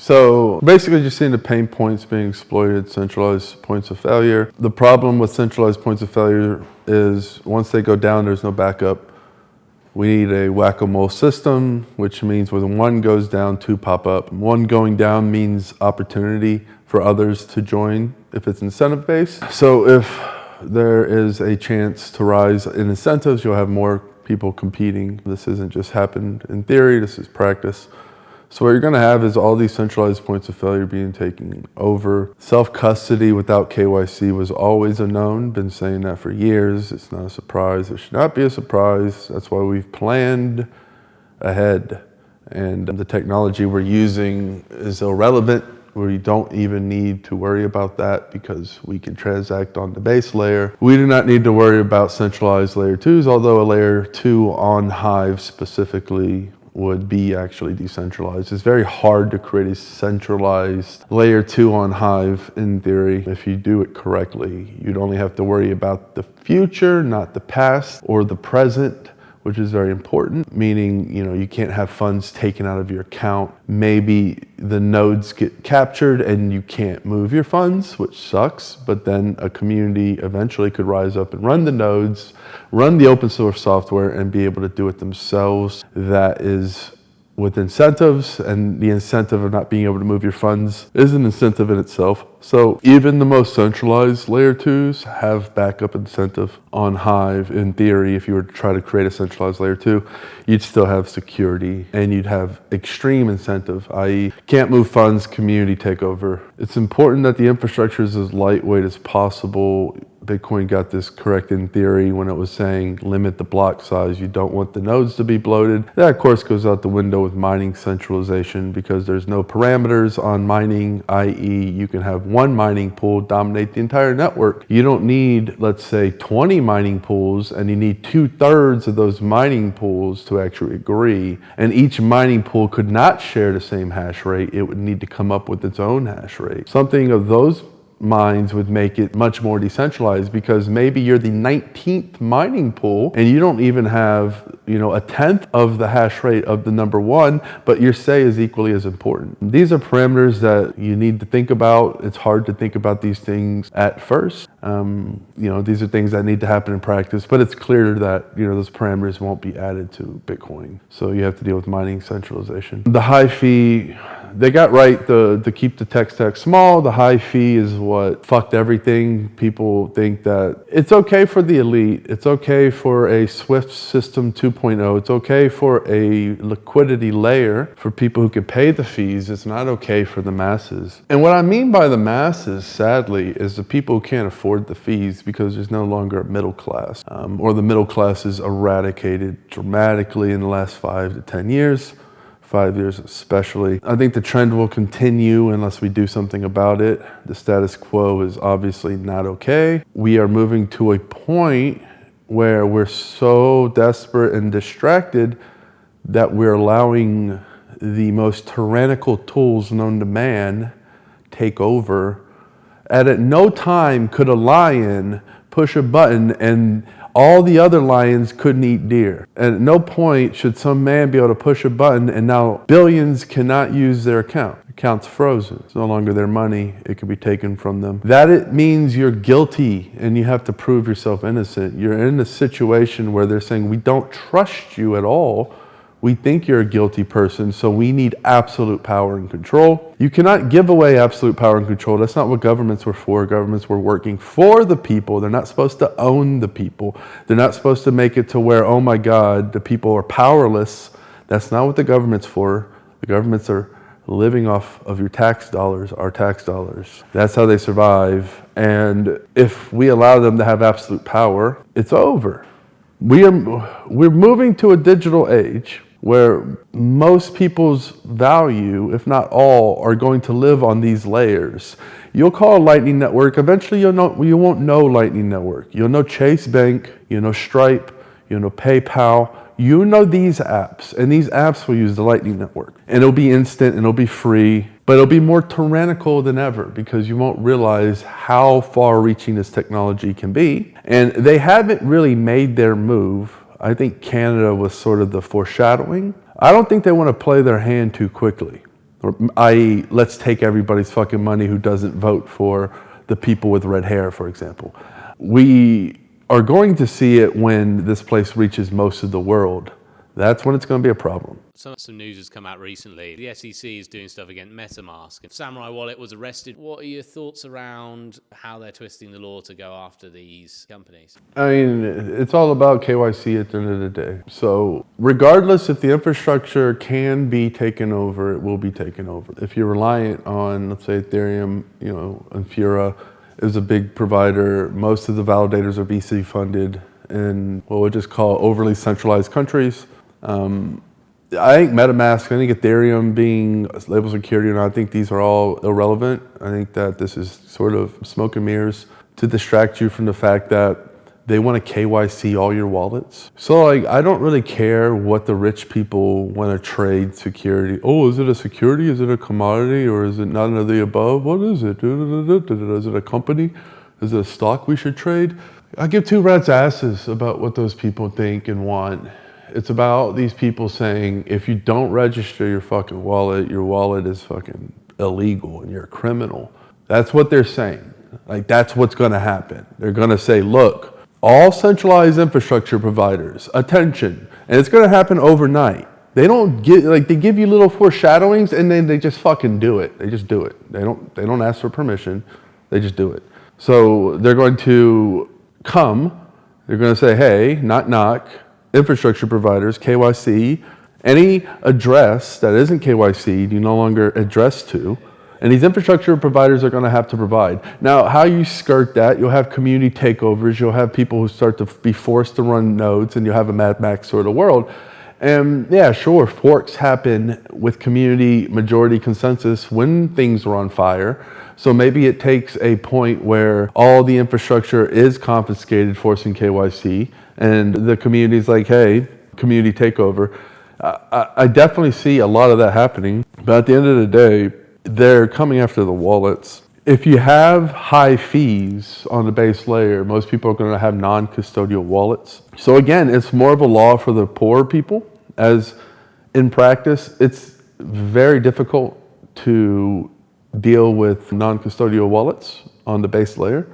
So basically just seeing the pain points being exploited, centralized points of failure. The problem with centralized points of failure is once they go down, there's no backup. We need a whack-a-mole system, which means when one goes down, two pop up. One going down means opportunity for others to join if it's incentive-based. So if there is a chance to rise in incentives, you'll have more people competing. This isn't just happened in theory, this is practice. So what you're gonna have is all these centralized points of failure being taken over. Self-custody without KYC was always a known, been saying that for years. It's not a surprise, it should not be a surprise. That's why we've planned ahead. And the technology we're using is irrelevant. We don't even need to worry about that because we can transact on the base layer. We do not need to worry about centralized layer 2s, although a layer 2 on Hive specifically would be actually decentralized. It's very hard to create a centralized layer 2 on Hive in theory. If you do it correctly, you'd only have to worry about the future, not the past or the present, which is very important, meaning, you can't have funds taken out of your account. Maybe the nodes get captured and you can't move your funds, which sucks, but then a community eventually could rise up and run the nodes, run the open source software and be able to do it themselves. That is with incentives, and the incentive of not being able to move your funds is an incentive in itself. So even the most centralized layer 2s have backup incentive on Hive. In theory, if you were to try to create a centralized layer 2, you'd still have security and you'd have extreme incentive, i.e. can't move funds, community takeover. It's important that the infrastructure is as lightweight as possible. Bitcoin got this correct in theory when it was saying limit the block size. You don't want the nodes to be bloated. That of course goes out the window with mining centralization because there's no parameters on mining, i.e. you can have one mining pool dominate the entire network. You don't need, let's say, 20 mining pools, and you need 2/3 of those mining pools to actually agree. And each mining pool could not share the same hash rate. It would need to come up with its own hash rate. Something of those mines would make it much more decentralized because maybe you're the 19th mining pool and you don't even have, a 10th of the hash rate of the number one, but your say is equally as important. These are parameters that you need to think about. It's hard to think about these things at first. These are things that need to happen in practice, but it's clear that, those parameters won't be added to Bitcoin. So you have to deal with mining centralization. The high fee, they got right to keep the tech stack small. The high fee is what fucked everything. People think that it's okay for the elite. It's okay for a Swift system 2.0. It's okay for a liquidity layer for people who can pay the fees. It's not okay for the masses. And what I mean by the masses, sadly, is the people who can't afford the fees because there's no longer a middle class, or the middle class is eradicated dramatically in the last 5 to 10 years. 5 years especially. I think the trend will continue unless we do something about it. The status quo is obviously not okay. We are moving to a point where we're so desperate and distracted that we're allowing the most tyrannical tools known to man take over. And at no time could a lion push a button and all the other lions couldn't eat deer. And at no point should some man be able to push a button and now billions cannot use their account. The account's frozen. It's no longer their money. It can be taken from them. That it means you're guilty and you have to prove yourself innocent. You're in a situation where they're saying, we don't trust you at all. We think you're a guilty person, so we need absolute power and control. You cannot give away absolute power and control. That's not what governments were for. Governments were working for the people. They're not supposed to own the people. They're not supposed to make it to where, oh my God, the people are powerless. That's not what the government's for. The governments are living off of your tax dollars, our tax dollars. That's how they survive. And if we allow them to have absolute power, it's over. We're moving to a digital age where most people's value, if not all, are going to live on these layers. You'll call a Lightning Network. Eventually, you won't know Lightning Network. You'll know Chase Bank. You'll know Stripe. You'll know PayPal. You know these apps, and these apps will use the Lightning Network. And it'll be instant, and it'll be free, but it'll be more tyrannical than ever because you won't realize how far-reaching this technology can be. And they haven't really made their move. I think Canada was sort of the foreshadowing. I don't think they want to play their hand too quickly. or i.e., let's take everybody's fucking money who doesn't vote for the people with red hair, for example. We are going to see it when this place reaches most of the world. That's when it's going to be a problem. Some news has come out recently. The SEC is doing stuff against Metamask. Samurai Wallet was arrested. What are your thoughts around how they're twisting the law to go after these companies? I mean, it's all about KYC at the end of the day. So regardless if the infrastructure can be taken over, it will be taken over. If you're reliant on, let's say, Ethereum, Infura is a big provider. Most of the validators are VC funded in what we'll just call overly centralized countries. I think Metamask, I think Ethereum being labeled security, and I think these are all irrelevant. I think that this is sort of smoke and mirrors to distract you from the fact that they want to KYC all your wallets. So I don't really care what the rich people want to trade security. Oh, is it a security? Is it a commodity? Or is it none of the above? What is it? Is it a company? Is it a stock we should trade? I give two rats' asses about what those people think and want. It's about these people saying, if you don't register your fucking wallet, your wallet is fucking illegal and you're a criminal. That's what they're saying. That's what's going to happen. They're going to say, look, all centralized infrastructure providers, attention. And it's going to happen overnight. They don't they give you little foreshadowings and then they just fucking do it. They just do it. They don't ask for permission. They just do it. So they're going to come. They're going to say, hey, knock, knock. Infrastructure providers, KYC, any address that isn't KYC, you no longer address to, and these infrastructure providers are going to have to provide. Now, how you skirt that, you'll have community takeovers, you'll have people who start to be forced to run nodes, and you'll have a Mad Max sort of world. And yeah, sure, forks happen with community majority consensus when things are on fire. So maybe it takes a point where all the infrastructure is confiscated, forcing KYC, and the community's like, hey, community takeover. I definitely see a lot of that happening, but at the end of the day, they're coming after the wallets. If you have high fees on the base layer, most people are going to have non-custodial wallets. So again, it's more of a law for the poor people, as in practice, it's very difficult to deal with non-custodial wallets on the base layer,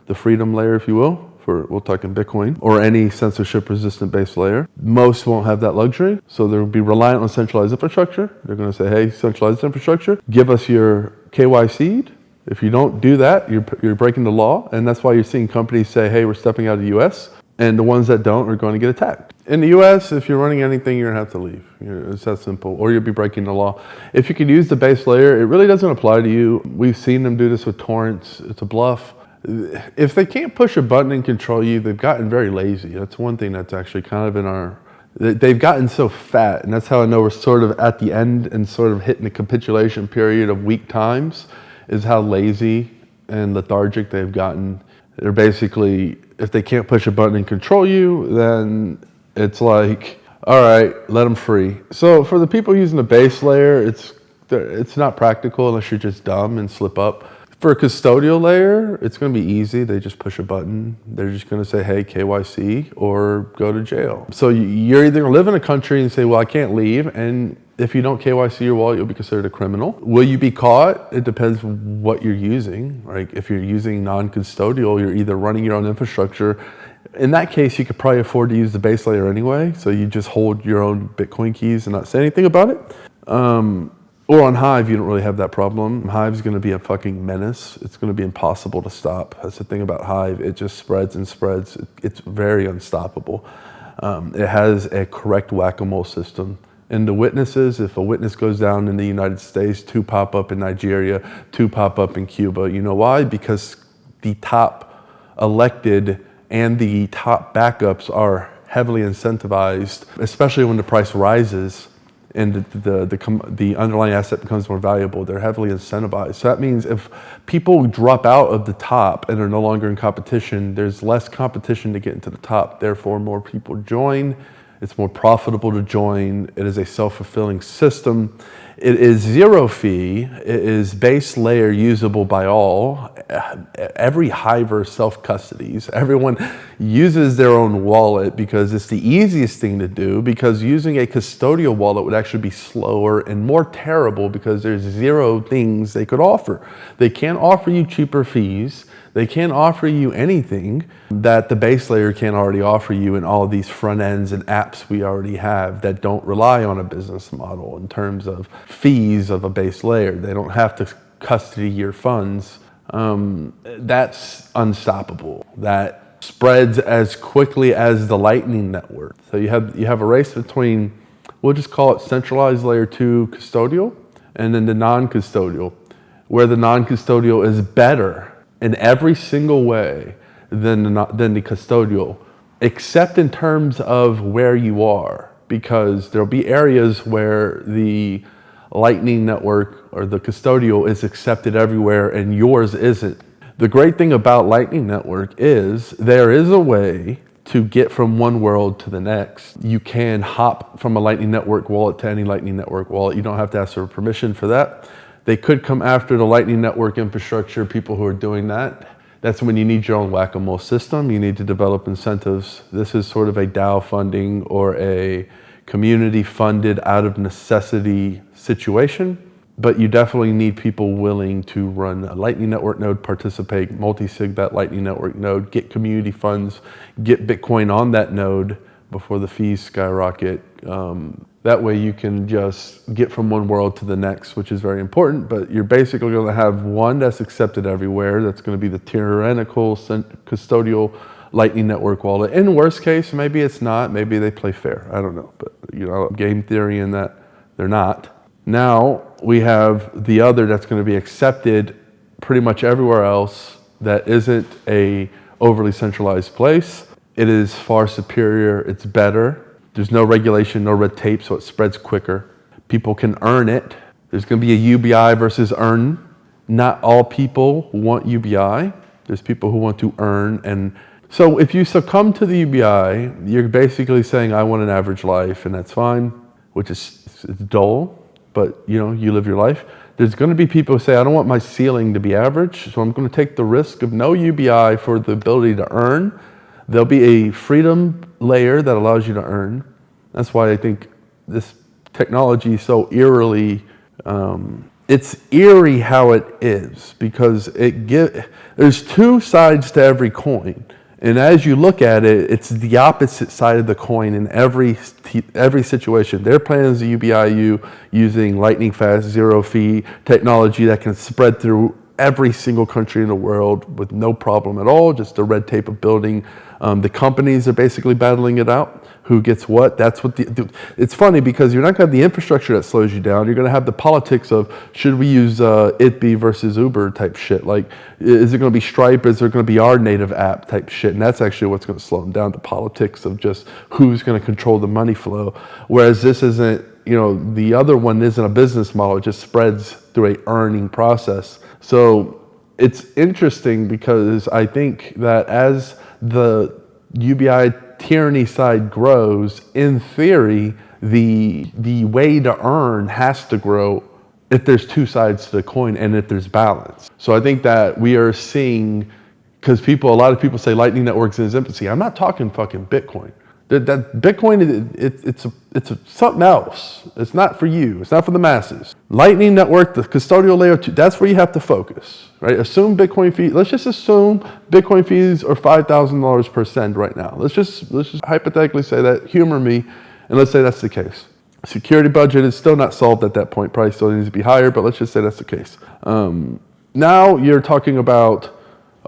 the freedom layer, if you will. We'll talk in Bitcoin, or any censorship-resistant base layer. Most won't have that luxury, so they'll be reliant on centralized infrastructure. They're going to say, hey, centralized infrastructure, give us your KYC. If you don't do that, you're breaking the law, and that's why you're seeing companies say, hey, we're stepping out of the US, and the ones that don't are going to get attacked. In the US, if you're running anything, you're going to have to leave. It's that simple, or you'll be breaking the law. If you can use the base layer, it really doesn't apply to you. We've seen them do this with torrents. It's a bluff. If they can't push a button and control you, they've gotten very lazy. That's one thing that's actually kind of in our... They've gotten so fat, and that's how I know we're sort of at the end and sort of hitting the capitulation period of weak times, is how lazy and lethargic they've gotten. They're basically, if they can't push a button and control you, then it's like, all right, let them free. So for the people using the base layer, it's not practical unless you're just dumb and slip up. For a custodial layer, it's going to be easy. They just push a button. They're just going to say, hey, KYC, or go to jail. So you're either going to live in a country and say, well, I can't leave. And if you don't KYC your wallet, you'll be considered a criminal. Will you be caught? It depends what you're using. Like if you're using non-custodial, you're either running your own infrastructure. In that case, you could probably afford to use the base layer anyway. So you just hold your own Bitcoin keys and not say anything about it. Or on Hive, you don't really have that problem. Hive's going to be a fucking menace. It's going to be impossible to stop. That's the thing about Hive. It just spreads and spreads. It's very unstoppable. It has a correct whack-a-mole system. And the witnesses, if a witness goes down in the United States, 2 pop up in Nigeria, 2 pop up in Cuba. You know why? Because the top elected and the top backups are heavily incentivized, especially when the price rises and the underlying asset becomes more valuable. They're heavily incentivized. So that means if people drop out of the top and are no longer in competition, there's less competition to get into the top. Therefore, more people join. It's more profitable to join. It is a self-fulfilling system. It is zero fee. It is base layer usable by all. Every hiver self-custodies. Everyone uses their own wallet because it's the easiest thing to do, because using a custodial wallet would actually be slower and more terrible because there's zero things they could offer. They can't offer you cheaper fees. They can't offer you anything that the base layer can't already offer you in all of these front ends and apps we already have that don't rely on a business model in terms of fees of a base layer. They don't have to custody your funds. That's unstoppable. That spreads as quickly as the Lightning Network. So you have a race between, we'll just call it centralized layer 2 custodial, and then the non-custodial, where the non-custodial is better in every single way than the custodial, except in terms of where you are, because there'll be areas where the Lightning Network or the custodial is accepted everywhere and yours isn't. The great thing about Lightning Network is there is a way to get from one world to the next. You can hop from a Lightning Network wallet to any Lightning Network wallet. You don't have to ask for permission for that. They could come after the Lightning Network infrastructure, people who are doing that. That's when you need your own whack-a-mole system. You need to develop incentives. This is sort of a DAO funding or a community funded out of necessity situation, but you definitely need people willing to run a Lightning Network node, participate, multi-sig that Lightning Network node, get community funds, get Bitcoin on that node before the fees skyrocket. That way you can just get from one world to the next, which is very important, but you're basically going to have one that's accepted everywhere. That's going to be the tyrannical custodial Lightning Network wallet. In worst case, maybe it's not. Maybe they play fair. I don't know. But, game theory in that they're not. Now we have the other that's going to be accepted pretty much everywhere else that isn't a overly centralized place. It is far superior. It's better. There's no regulation, no red tape, so it spreads quicker. People can earn it. There's going to be a UBI versus earn. Not all people want UBI. There's people who want to earn. And so if you succumb to the UBI, you're basically saying, I want an average life, and that's fine, which is it's dull, but you live your life. There's going to be people who say, I don't want my ceiling to be average, so I'm going to take the risk of no UBI for the ability to earn. There'll be a freedom layer that allows you to earn. That's why I think this technology is so eerily, it's eerie how it is, because there's two sides to every coin. And as you look at it, it's the opposite side of the coin in every situation. Their plan is a UBIU using lightning fast, zero fee technology that can spread through every single country in the world with no problem at all, just the red tape of building. The companies are basically battling it out. Who gets what? That's what it's funny because you're not going to have the infrastructure that slows you down. You're going to have the politics of should we use ITB versus Uber type shit. Like, is it going to be Stripe? Is there going to be our native app type shit? And that's actually what's going to slow them down, the politics of just who's going to control the money flow. Whereas this isn't, the other one isn't a business model. It just spreads through a earning process. So it's interesting because I think that as the UBI tyranny side grows, in theory, the way to earn has to grow if there's two sides to the coin and if there's balance. So I think that we are seeing, because a lot of people say Lightning Network's in its infancy. I'm not talking fucking Bitcoin. That Bitcoin, it's something else. It's not for you. It's not for the masses. Lightning Network, the custodial layer 2, that's where you have to focus, right? Assume Bitcoin fees. Let's just assume Bitcoin fees are $5,000 per send right now. Let's just hypothetically say that. Humor me, and let's say that's the case. Security budget is still not solved at that point. Probably still needs to be higher, but let's just say that's the case. Now you're talking about,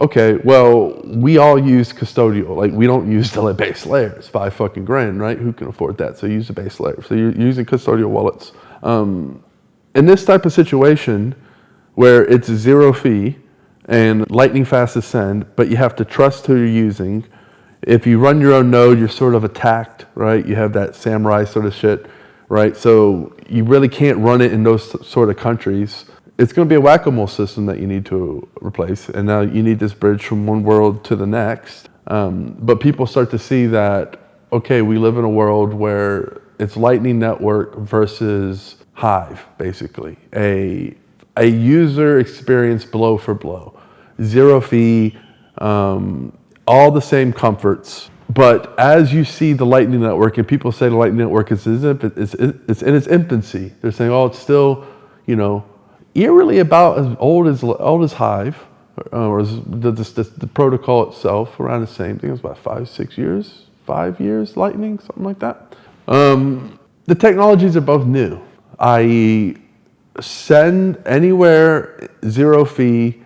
okay, well, we all use custodial. Like, we don't use the base layer. It's $5,000, right? Who can afford that? So you use the base layer. So you're using custodial wallets. In this type of situation where it's zero fee and lightning fast to send, but you have to trust who you're using. If you run your own node, you're sort of attacked, right? You have that samurai sort of shit, right? So you really can't run it in those sort of countries. It's going to be a whack-a-mole system that you need to replace. And now you need this bridge from one world to the next. But people start to see that, okay, we live in a world where it's Lightning Network versus Hive, basically. A user experience blow for blow. Zero fee, all the same comforts. But as you see the Lightning Network, and people say the Lightning Network is in its infancy. They're saying, oh, it's still, eerily about as old as Hive, or as the protocol itself, around the same thing. It was about 5 years, Lightning, something like that. The technologies are both new, i.e. send anywhere, zero fee.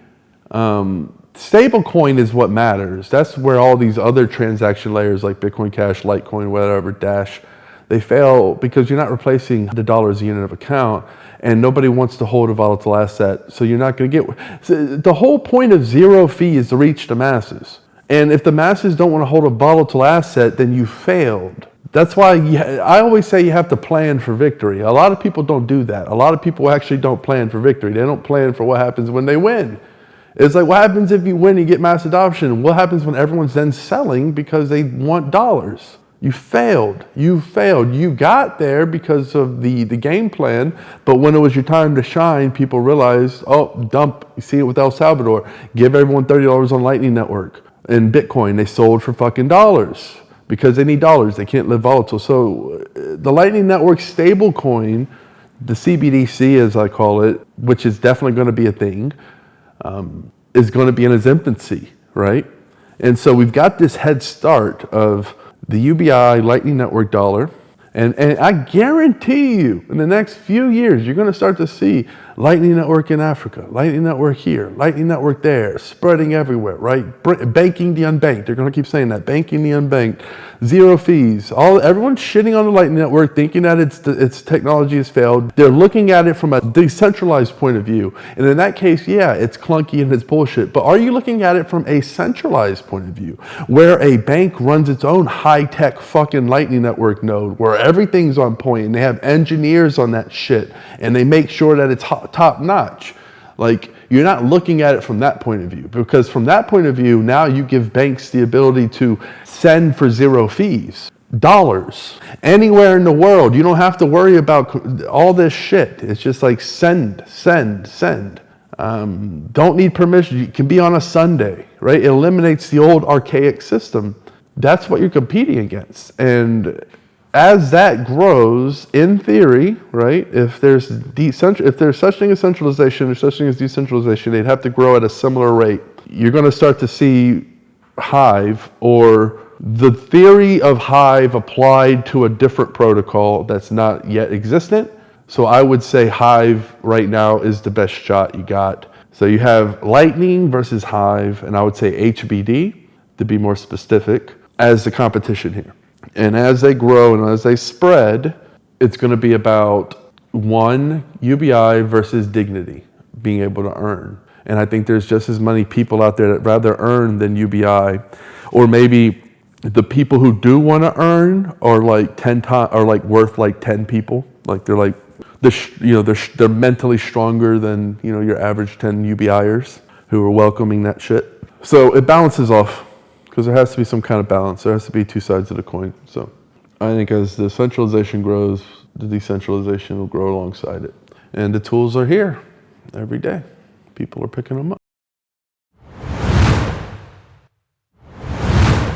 Stablecoin is what matters. That's where all these other transaction layers like Bitcoin Cash, Litecoin, whatever, Dash, they fail because you're not replacing the dollar as a unit of account, and nobody wants to hold a volatile asset. So you're not going to get... The whole point of zero fee is to reach the masses. And if the masses don't want to hold a volatile asset, then you failed. That's why I always say you have to plan for victory. A lot of people don't do that. A lot of people actually don't plan for victory. They don't plan for what happens when they win. It's like, what happens if you win and you get mass adoption? What happens when everyone's then selling because they want dollars? You failed. You failed. You got there because of the game plan, but when it was your time to shine, people realized, oh, dump. You see it with El Salvador. Give everyone $30 on Lightning Network. And Bitcoin, they sold for fucking dollars because they need dollars. They can't live volatile. So the Lightning Network stablecoin, the CBDC as I call it, which is definitely going to be a thing, is going to be in its infancy, right? And so we've got this head start of the UBI Lightning Network dollar, and I guarantee you in the next few years, you're going to start to see Lightning Network in Africa, Lightning Network here, Lightning Network there, spreading everywhere, right? Banking the unbanked. They're going to keep saying that, banking the unbanked, zero fees. Everyone's shitting on the Lightning Network, thinking that its technology has failed. They're looking at it from a decentralized point of view, and in that case, yeah, it's clunky and it's bullshit. But are you looking at it from a centralized point of view, where a bank runs its own high-tech fucking Lightning Network node, where everything's on point, and they have engineers on that shit, and they make sure that it's top notch? Like, you're not looking at it from that point of view, because from that point of view, now you give banks the ability to send for zero fees, dollars, anywhere in the world. You don't have to worry about all this shit. It's just like send. Don't need permission. You can be on a Sunday, right? It eliminates the old archaic system. That's what you're competing against. And as that grows, in theory, right, if there's such thing as centralization, there's such thing as decentralization, they'd have to grow at a similar rate. You're going to start to see Hive, or the theory of Hive applied to a different protocol that's not yet existent. So I would say Hive right now is the best shot you got. So you have Lightning versus Hive, and I would say HBD, to be more specific, as the competition here. And as they grow and as they spread, it's going to be about one, UBI versus dignity, being able to earn. And I think there's just as many people out there that rather earn than UBI, or maybe the people who do want to earn are like 10 times, are like worth like 10 people. Like they're like, they're mentally stronger than, your average 10 UBIers who are welcoming that shit. So it balances off, because there has to be some kind of balance. There has to be two sides of the coin. So I think as the centralization grows, the decentralization will grow alongside it. And the tools are here every day. People are picking them up.